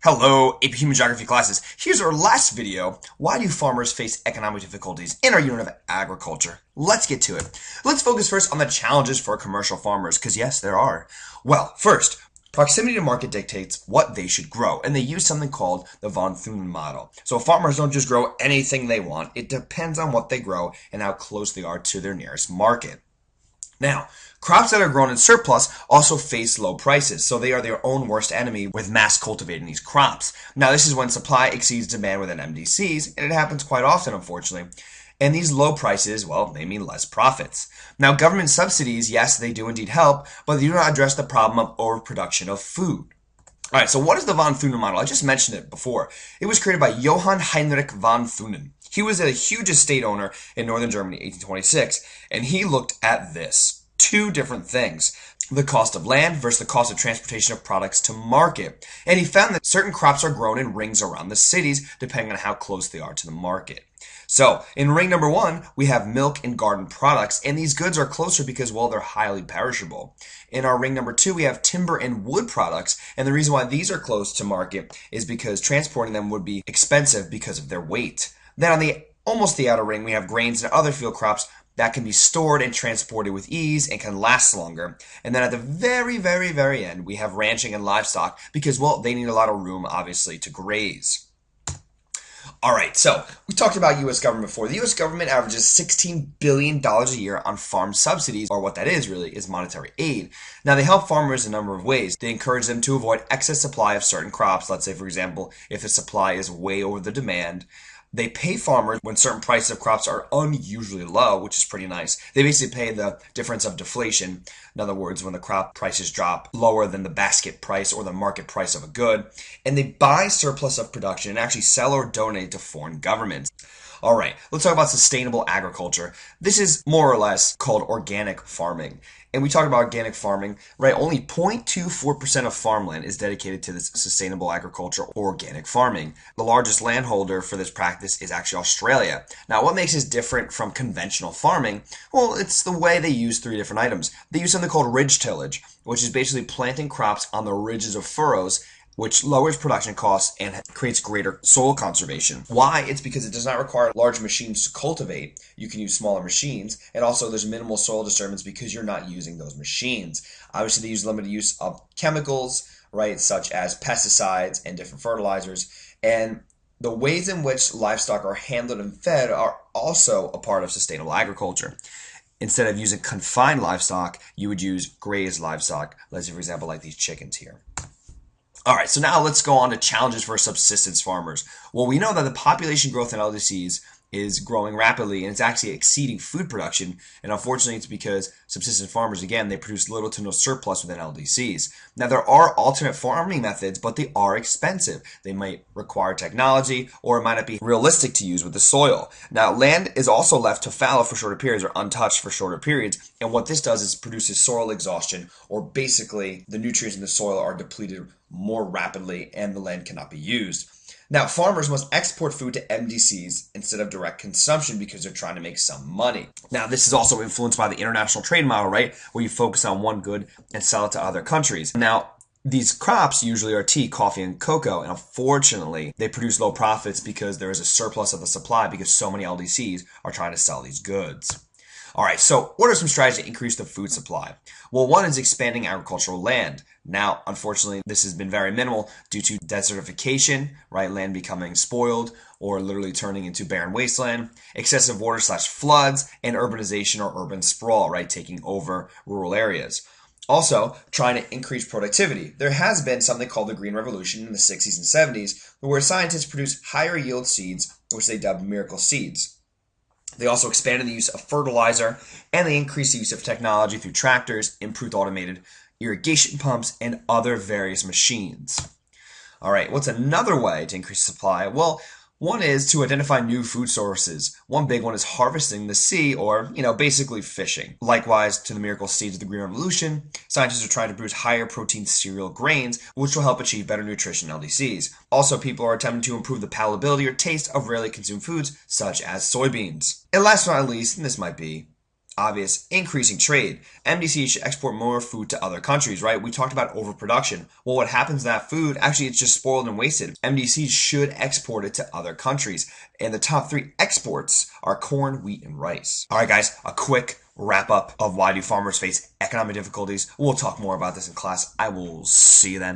Hello, AP Human Geography classes. Here's our last video. Why do farmers face economic difficulties in our unit of agriculture? Let's get to it. Let's focus first on the challenges for commercial farmers, because yes, there are. Well, first, proximity to market dictates what they should grow, and they use something called the von Thunen model. So farmers don't just grow anything they want. It depends on what they grow and how close they are to their nearest market. Now, crops that are grown in surplus also face low prices, so they are their own worst enemy with mass cultivating these crops. Now, this is when supply exceeds demand within MDCs, and it happens quite often, unfortunately. And these low prices, well, they mean less profits. Now, government subsidies, yes, they do indeed help, but they do not address the problem of overproduction of food. All right, so what is the von Thunen model? I just mentioned it before. It was created by Johann Heinrich von Thunen. He was a huge estate owner in northern Germany, 1826, and he looked at this. Two different things. The cost of land versus the cost of transportation of products to market. And he found that certain crops are grown in rings around the cities, depending on how close they are to the market. So, in ring number one, we have milk and garden products, and these goods are closer because, well, they're highly perishable. In our ring number two, we have timber and wood products, and the reason why these are close to market is because transporting them would be expensive because of their weight. Then on almost the outer ring, we have grains and other field crops that can be stored and transported with ease and can last longer. And then at the very, very, very end, we have ranching and livestock because, well, they need a lot of room, obviously, to graze. All right, so we talked about U.S. government before. The U.S. government averages $16 billion a year on farm subsidies, or what that is really is monetary aid. Now, they help farmers in a number of ways. They encourage them to avoid excess supply of certain crops. Let's say, for example, if the supply is way over the demand. They pay farmers when certain prices of crops are unusually low, which is pretty nice. They basically pay the difference of deflation. In other words, when the crop prices drop lower than the basket price or the market price of a good. And they buy surplus of production and actually sell or donate to foreign governments. All right, let's talk about sustainable agriculture. This is more or less called organic farming. And we talk about organic farming, right? Only 0.24% of farmland is dedicated to this sustainable agriculture or organic farming. The largest landholder for this practice is actually Australia. Now, what makes this different from conventional farming? Well, it's the way they use three different items. They use something called ridge tillage, which is basically planting crops on the ridges of furrows, which lowers production costs and creates greater soil conservation. Why? It's because it does not require large machines to cultivate. You can use smaller machines, and also there's minimal soil disturbance because you're not using those machines. Obviously, they use limited use of chemicals, right, such as pesticides and different fertilizers, and the ways in which livestock are handled and fed are also a part of sustainable agriculture. Instead of using confined livestock, you would use grazed livestock, let's say, for example, like these chickens here. All right, so now let's go on to challenges for subsistence farmers. Well, we know that the population growth in LDCs is growing rapidly and it's actually exceeding food production. And unfortunately, it's because subsistence farmers, again, they produce little to no surplus within LDCs. Now, there are alternate farming methods, but they are expensive. They might require technology or it might not be realistic to use with the soil. Now, land is also left to fallow for shorter periods or untouched for shorter periods. And what this does is produces soil exhaustion, or basically the nutrients in the soil are depleted more rapidly and the land cannot be used. Now, farmers must export food to MDCs instead of direct consumption because they're trying to make some money. Now, this is also influenced by the international trade model, right? Where you focus on one good and sell it to other countries. Now, these crops usually are tea, coffee, and cocoa, and unfortunately, they produce low profits because there is a surplus of the supply because so many LDCs are trying to sell these goods. All right, so what are some strategies to increase the food supply? Well, one is expanding agricultural land. Now, unfortunately, this has been very minimal due to desertification, right? Land becoming spoiled or literally turning into barren wasteland, excessive water/floods, and urbanization or urban sprawl, right? Taking over rural areas. Also, trying to increase productivity. There has been something called the Green Revolution in the 60s and 70s, where scientists produced higher yield seeds, which they dubbed miracle seeds. They also expanded the use of fertilizer, and they increased the use of technology through tractors, improved automated irrigation pumps, and other various machines. All right, what's another way to increase supply? Well, one is to identify new food sources. One big one is harvesting the sea, or, basically fishing. Likewise, to the miracle seeds of the Green Revolution, scientists are trying to produce higher protein cereal grains, which will help achieve better nutrition in LDCs. Also, people are attempting to improve the palatability or taste of rarely consumed foods, such as soybeans. And last but not least, and this might be obvious, increasing trade. MDC should export more food to other countries, right? We talked about overproduction. Well, what happens to that food? Actually, it's just spoiled and wasted. MDC should export it to other countries. And the top 3 exports are corn, wheat, and rice. All right, guys, a quick wrap up of why do farmers face economic difficulties. We'll talk more about this in class. I will see you then.